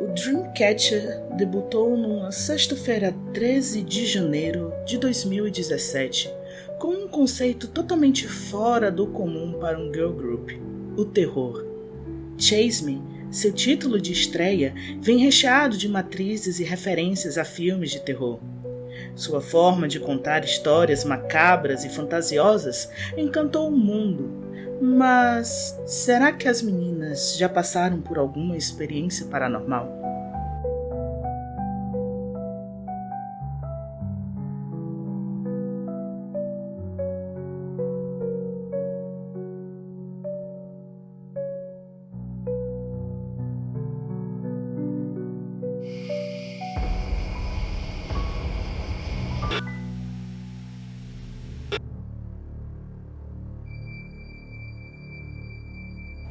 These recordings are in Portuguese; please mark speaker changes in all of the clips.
Speaker 1: O Dreamcatcher debutou numa sexta-feira 13 de janeiro de 2017 com um conceito totalmente fora do comum para um girl group, o terror. Chase Me, seu título de estreia, vem recheado de matrizes e referências a filmes de terror. Sua forma de contar histórias macabras e fantasiosas encantou o mundo. Mas será que as meninas já passaram por alguma experiência paranormal?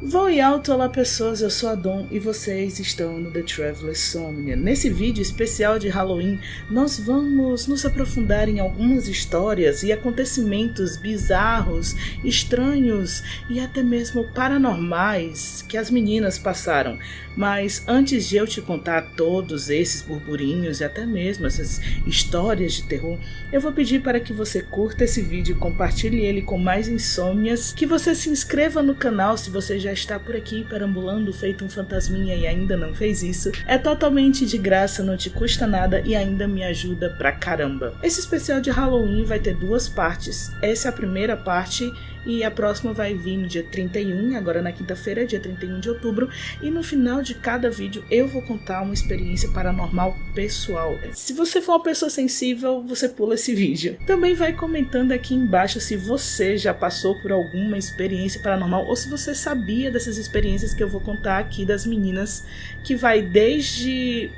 Speaker 1: Voe alto, olá pessoas, eu sou a Dom e vocês estão no The Traveler Somnia. Nesse vídeo especial de Halloween, nós vamos nos aprofundar em algumas histórias e acontecimentos bizarros, estranhos e até mesmo paranormais que as meninas passaram. Mas antes de eu te contar todos esses burburinhos e até mesmo essas histórias de terror, eu vou pedir para que você curta esse vídeo, compartilhe ele com mais insônias, que você se inscreva no canal se você já está por aqui perambulando feito um fantasminha e ainda não fez isso. É totalmente de graça, não te custa nada e ainda me ajuda pra caramba. Esse especial de Halloween vai ter duas partes. Essa é a primeira parte e a próxima vai vir no dia 31, agora na quinta-feira, dia 31 de outubro, e no final de cada vídeo eu vou contar uma experiência paranormal pessoal. Se você for uma pessoa sensível, você pula esse vídeo. Também vai comentando aqui embaixo se você já passou por alguma experiência paranormal ou se você sabia dessas experiências que eu vou contar aqui das meninas, que vai desde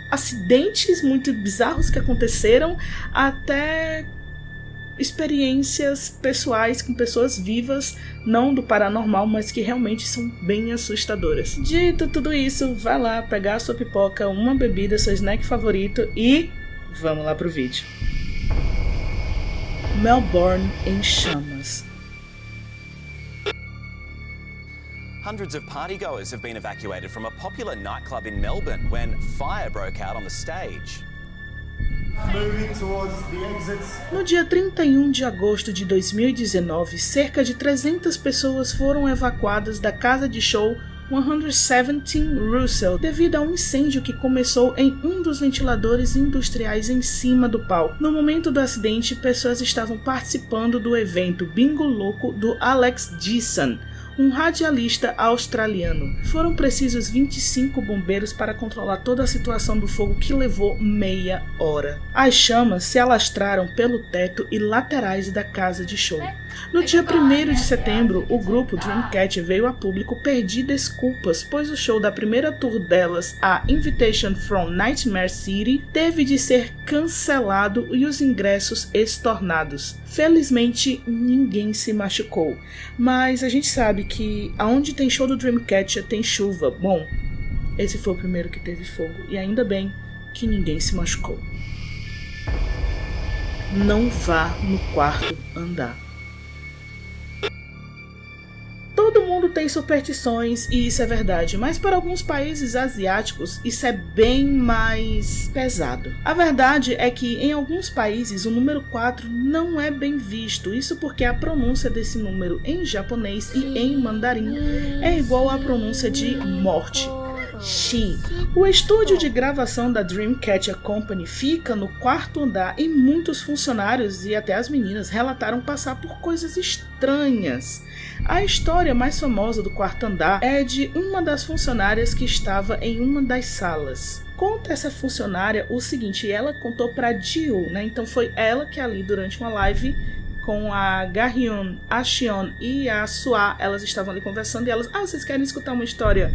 Speaker 1: acidentes muito bizarros que aconteceram até experiências pessoais com pessoas vivas, não do paranormal, mas que realmente são bem assustadoras. Dito tudo isso, vai lá pegar a sua pipoca, uma bebida, seu snack favorito e vamos lá pro vídeo. Melbourne em chamas.
Speaker 2: Hundreds of partygoers have been evacuated from a popular nightclub in Melbourne when fire broke out on the stage.
Speaker 1: No dia 31 de agosto de 2019, cerca de 300 pessoas foram evacuadas da casa de show 117 Russell devido a um incêndio que começou em um dos ventiladores industriais em cima do palco. No momento do acidente, pessoas estavam participando do evento Bingo Louco do Alex Dyson, um radialista australiano. Foram precisos 25 bombeiros para controlar toda a situação do fogo, que levou meia hora. As chamas se alastraram pelo teto e laterais da casa de show. No dia 1º de setembro, o grupo Dreamcatcher veio a público pedir desculpas, pois o show da primeira tour delas, a Invitation from Nightmare City, teve de ser cancelado e os ingressos estornados. Felizmente, ninguém se machucou, mas a gente sabe que aonde tem show do Dreamcatcher tem chuva. Bom, esse foi o primeiro que teve fogo e ainda bem que ninguém se machucou. Não vá no quarto andar. Todo mundo tem superstições e isso é verdade, mas para alguns países asiáticos isso é bem mais pesado. A verdade é que em alguns países o número 4 não é bem visto, isso porque a pronúncia desse número em japonês e em mandarim é igual à pronúncia de morte. Shi. O estúdio de gravação da Dreamcatcher Company fica no quarto andar e muitos funcionários e até as meninas relataram passar por coisas estranhas. A história mais famosa do quarto andar é de uma das funcionárias que estava em uma das salas. Conta essa funcionária o seguinte, ela contou para Jill, né? Então foi ela que ali durante uma live com a Gahyun, a Xion e a Sua, elas estavam ali conversando e elas, vocês querem escutar uma história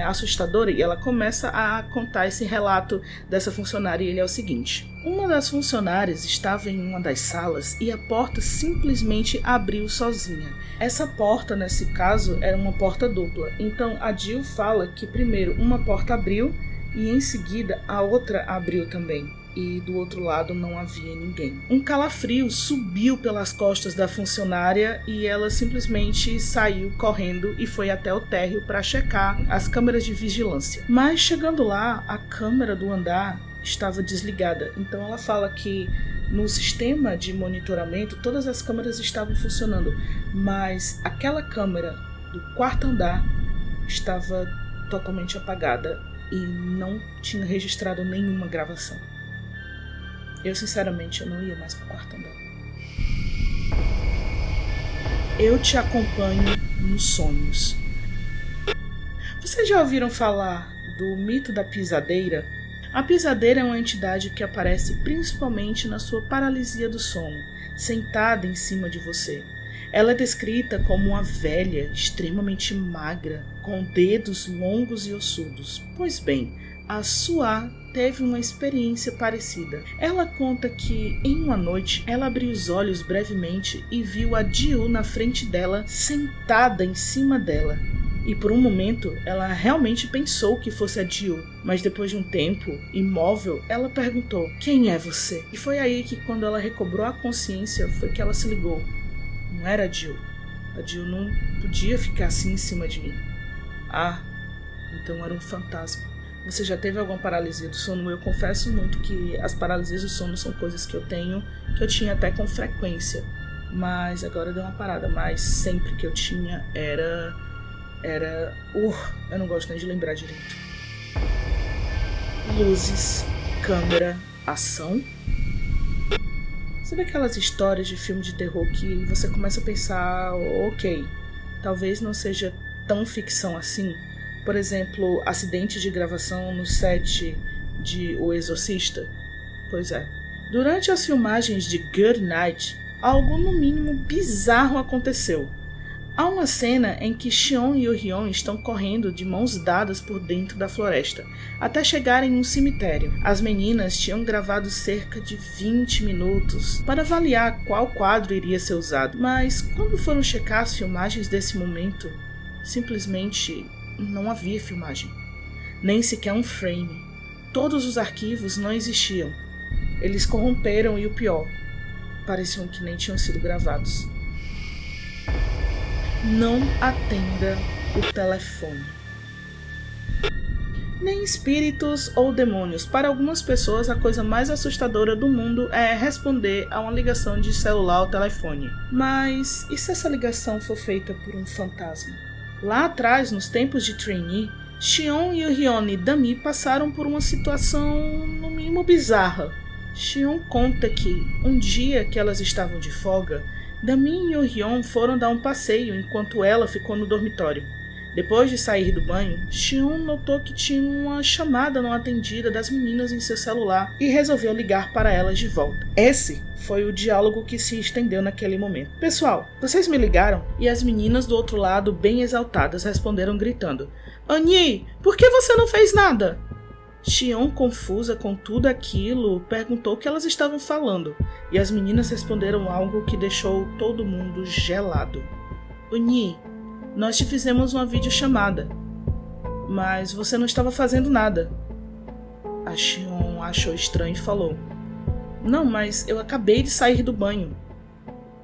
Speaker 1: assustadora? E ela começa a contar esse relato dessa funcionária e ele é o seguinte. Uma das funcionárias estava em uma das salas e a porta simplesmente abriu sozinha. Essa porta, nesse caso, era uma porta dupla. Então a Jill fala que primeiro uma porta abriu e em seguida a outra abriu também. e do outro lado não havia ninguém. Um calafrio subiu pelas costas da funcionária e ela simplesmente saiu correndo e foi até o térreo para checar as câmeras de vigilância. Mas chegando lá, a câmera do andar estava desligada. Então ela fala que no sistema de monitoramento todas as câmeras estavam funcionando, mas aquela câmera do quarto andar estava totalmente apagada e não tinha registrado nenhuma gravação. Eu sinceramente eu não ia mais para o quarto andar. Eu te acompanho nos sonhos. Vocês já ouviram falar do mito da pisadeira? A pisadeira é uma entidade que aparece principalmente na sua paralisia do sono, sentada em cima de você. Ela é descrita como uma velha, extremamente magra, com dedos longos e ossudos. Pois bem, a Sua teve uma experiência parecida. Ela conta que, em uma noite, ela abriu os olhos brevemente e viu a Jiu na frente dela, sentada em cima dela. E por um momento, ela realmente pensou que fosse a Jiu, mas depois de um tempo, imóvel, ela perguntou: "Quem é você?" E foi aí que, quando ela recobrou a consciência, foi que ela se ligou. Não era a Jiu. A Jiu não podia ficar assim em cima de mim. Ah, então era um fantasma. Você já teve alguma paralisia do sono? Eu confesso muito que as paralisias do sono são coisas que eu tenho, que eu tinha até com frequência. Mas agora deu uma parada. Mas sempre que eu tinha era... eu não gosto nem de lembrar direito. Luzes, câmera, ação. Sabe aquelas histórias de filme de terror que você começa a pensar, ok, talvez não seja tão ficção assim? Por exemplo, acidentes de gravação no set de O Exorcista? Pois é. Durante as filmagens de Good Night, algo no mínimo bizarro aconteceu. Há uma cena em que Xion e Yoo-Hyun estão correndo de mãos dadas por dentro da floresta, até chegarem em um cemitério. As meninas tinham gravado cerca de 20 minutos para avaliar qual quadro iria ser usado, mas quando foram checar as filmagens desse momento, simplesmente não havia filmagem, nem sequer um frame. Todos os arquivos não existiam. Eles corromperam e o pior, pareciam que nem tinham sido gravados. Não atenda o telefone. Nem espíritos ou demônios. Para algumas pessoas, a coisa mais assustadora do mundo é responder a uma ligação de celular ou telefone. Mas e se essa ligação for feita por um fantasma? Lá atrás, nos tempos de trainee, Xion, Yoo-Hyun e Dami passaram por uma situação no mínimo bizarra. Xion conta que, um dia que elas estavam de folga, Dami e Yoo-Hyun foram dar um passeio enquanto ela ficou no dormitório. Depois de sair do banho, Xion notou que tinha uma chamada não atendida das meninas em seu celular e resolveu ligar para elas de volta. Esse foi o diálogo que se estendeu naquele momento. "Pessoal, vocês me ligaram?" E as meninas do outro lado, bem exaltadas, responderam gritando: "Annie, por que você não fez nada?" Xion, confusa com tudo aquilo, perguntou o que elas estavam falando, e as meninas responderam algo que deixou todo mundo gelado. "Annie, nós te fizemos uma videochamada, mas você não estava fazendo nada." A Xion achou estranho e falou: "Não, mas eu acabei de sair do banho."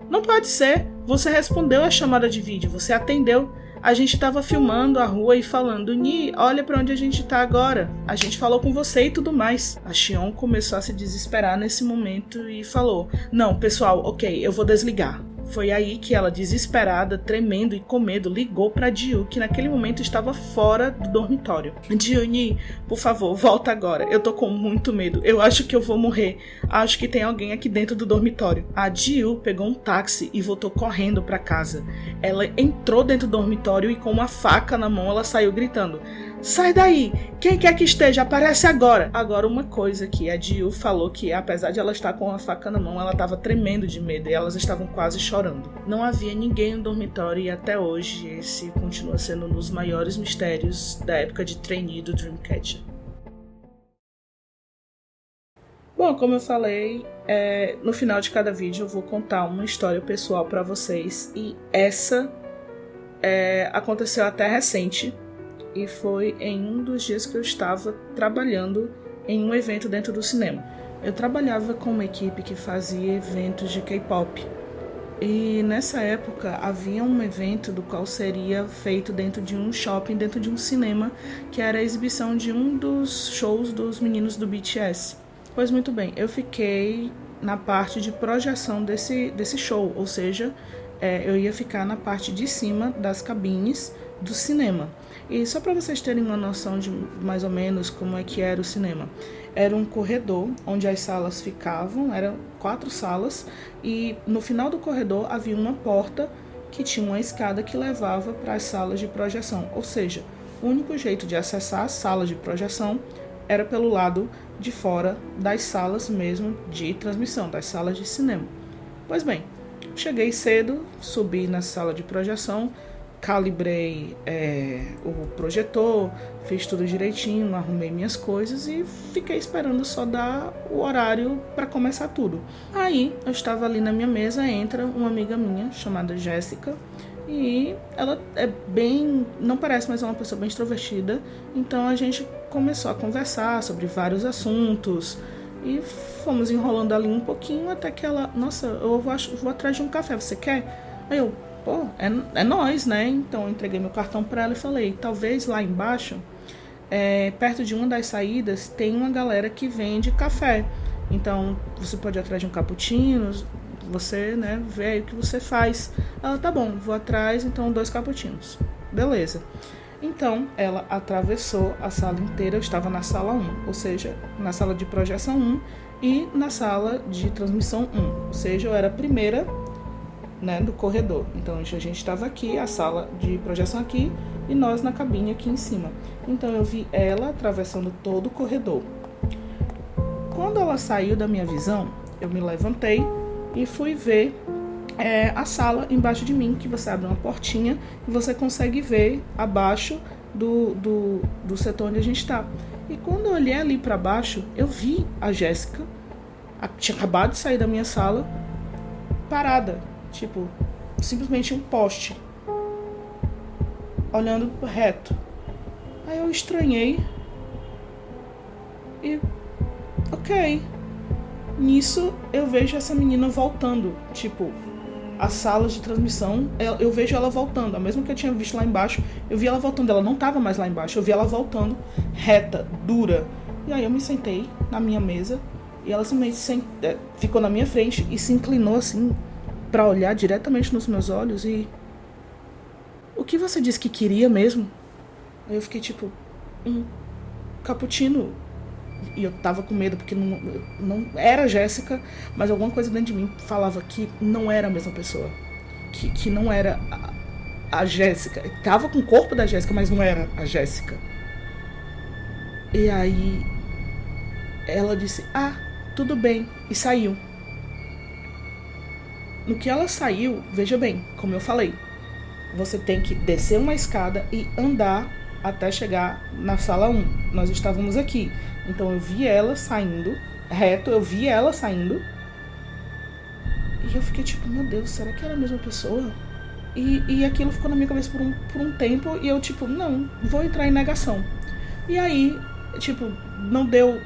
Speaker 1: "Não pode ser, você respondeu a chamada de vídeo, você atendeu. A gente estava filmando a rua e falando: Ni, olha para onde a gente tá agora. A gente falou com você e tudo mais." A Xion começou a se desesperar nesse momento e falou: "Não, pessoal, ok, eu vou desligar." Foi aí que ela, desesperada, tremendo e com medo, ligou para Jiu, que naquele momento estava fora do dormitório. "Jiu, Ni, por favor, volta agora. Eu tô com muito medo. Eu acho que eu vou morrer. Acho que tem alguém aqui dentro do dormitório." A Jiu pegou um táxi e voltou correndo para casa. Ela entrou dentro do dormitório e com uma faca na mão ela saiu gritando: "Sai daí! Quem quer que esteja, aparece agora!" Agora, uma coisa que a Jiu falou que, apesar de ela estar com a faca na mão, ela estava tremendo de medo e elas estavam quase chorando. Não havia ninguém no dormitório e até hoje esse continua sendo um dos maiores mistérios da época de trainee do Dreamcatcher. Bom, como eu falei, no final de cada vídeo eu vou contar uma história pessoal para vocês, e essa aconteceu até recente. E foi em um dos dias que eu estava trabalhando em um evento dentro do cinema. eu trabalhava com uma equipe que fazia eventos de K-pop. E nessa época havia um evento do qual seria feito dentro de um shopping, dentro de um cinema, que era a exibição de um dos shows dos meninos do BTS. Pois muito bem, eu fiquei na parte de projeção desse show, ou seja, eu ia ficar na parte de cima das cabines do cinema. E só para vocês terem uma noção de mais ou menos como é que era o cinema. Era um corredor onde as salas ficavam, eram 4 salas, e no final do corredor havia uma porta que tinha uma escada que levava para as salas de projeção. Ou seja, o único jeito de acessar as salas de projeção era pelo lado de fora das salas mesmo de transmissão, das salas de cinema. Pois bem, cheguei cedo, subi na sala de projeção, calibrei o projetor, fiz tudo direitinho, arrumei minhas coisas e fiquei esperando só dar o horário para começar tudo. Aí eu estava ali na minha mesa, entra uma amiga minha chamada Jéssica, e ela não parece, mas é uma pessoa bem extrovertida, então a gente começou a conversar sobre vários assuntos e fomos enrolando ali um pouquinho até que ela, nossa, eu vou atrás de um café, você quer? Aí eu, pô, é nós, né? Então eu entreguei meu cartão para ela e falei, talvez lá embaixo, perto de uma das saídas, tem uma galera que vende café. Então você pode ir atrás de um cappuccino, você, né, vê aí o que você faz. Ela, tá bom, vou atrás, então 2 cappuccinos. Beleza. Então ela atravessou a sala inteira, eu estava na sala 1, ou seja, na sala de projeção 1 e na sala de transmissão 1. Ou seja, eu era a primeira, né, do corredor. Então a gente estava aqui, a sala de projeção aqui e nós na cabine aqui em cima. Então eu vi ela atravessando todo o corredor. Quando ela saiu da minha visão, eu me levantei e fui ver a sala embaixo de mim, que você abre uma portinha e você consegue ver abaixo do setor onde a gente está. E quando eu olhei ali para baixo, eu vi a Jéssica, tinha acabado de sair da minha sala, parada. Tipo, simplesmente um poste, olhando reto. Aí eu estranhei e, ok. Nisso eu vejo essa menina voltando, tipo, as salas de transmissão, eu vejo ela voltando, a mesma que eu tinha visto lá embaixo, eu vi ela voltando, ela não tava mais lá embaixo, eu vi ela voltando, reta, dura. E aí eu me sentei na minha mesa e ela simplesmente ficou na minha frente e se inclinou assim, pra olhar diretamente nos meus olhos e... O que você disse que queria mesmo? Aí eu fiquei tipo... Um cappuccino. E eu tava com medo porque não era a Jéssica, mas alguma coisa dentro de mim falava que não era a mesma pessoa. Que não era a Jéssica. Tava com o corpo da Jéssica, mas não era a Jéssica. E aí... Ela disse, tudo bem. E saiu. No que ela saiu, veja bem, como eu falei, você tem que descer uma escada e andar até chegar na sala 1. Nós estávamos aqui. Então eu vi ela saindo, reto, eu vi ela saindo. E eu fiquei tipo, meu Deus, será que era a mesma pessoa? E aquilo ficou na minha cabeça por um tempo e eu tipo, não, vou entrar em negação. E aí, tipo, não deu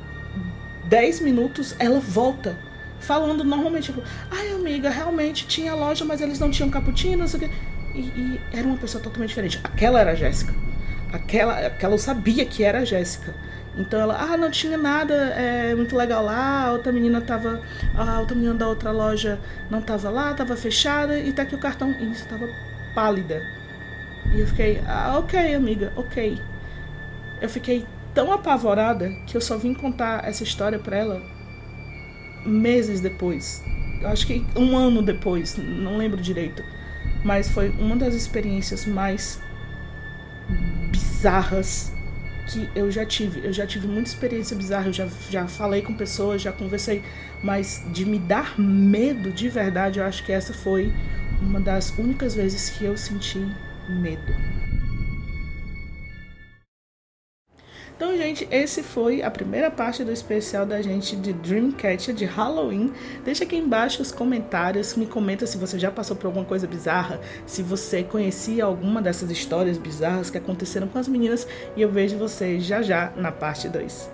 Speaker 1: 10 minutos, ela volta. Falando normalmente, tipo, ai amiga, realmente tinha loja, mas eles não tinham cappuccino, não sei o quê. E era uma pessoa totalmente diferente. Aquela era a Jéssica. Aquela eu sabia que era a Jéssica. Então ela, não tinha nada muito legal lá, a outra menina da outra loja não tava lá, tava fechada, e tá aqui o cartão, e isso tava pálida. E eu fiquei, ok amiga, ok. Eu fiquei tão apavorada que eu só vim contar essa história pra ela meses depois, eu acho que 1 ano depois, não lembro direito, mas foi uma das experiências mais bizarras que eu já tive muita experiência bizarra, eu já falei com pessoas, já conversei, mas de me dar medo de verdade, eu acho que essa foi uma das únicas vezes que eu senti medo. Então, gente, esse foi a primeira parte do especial da gente de Dreamcatcher de Halloween. Deixa aqui embaixo os comentários, me comenta se você já passou por alguma coisa bizarra, se você conhecia alguma dessas histórias bizarras que aconteceram com as meninas, e eu vejo vocês já na parte 2.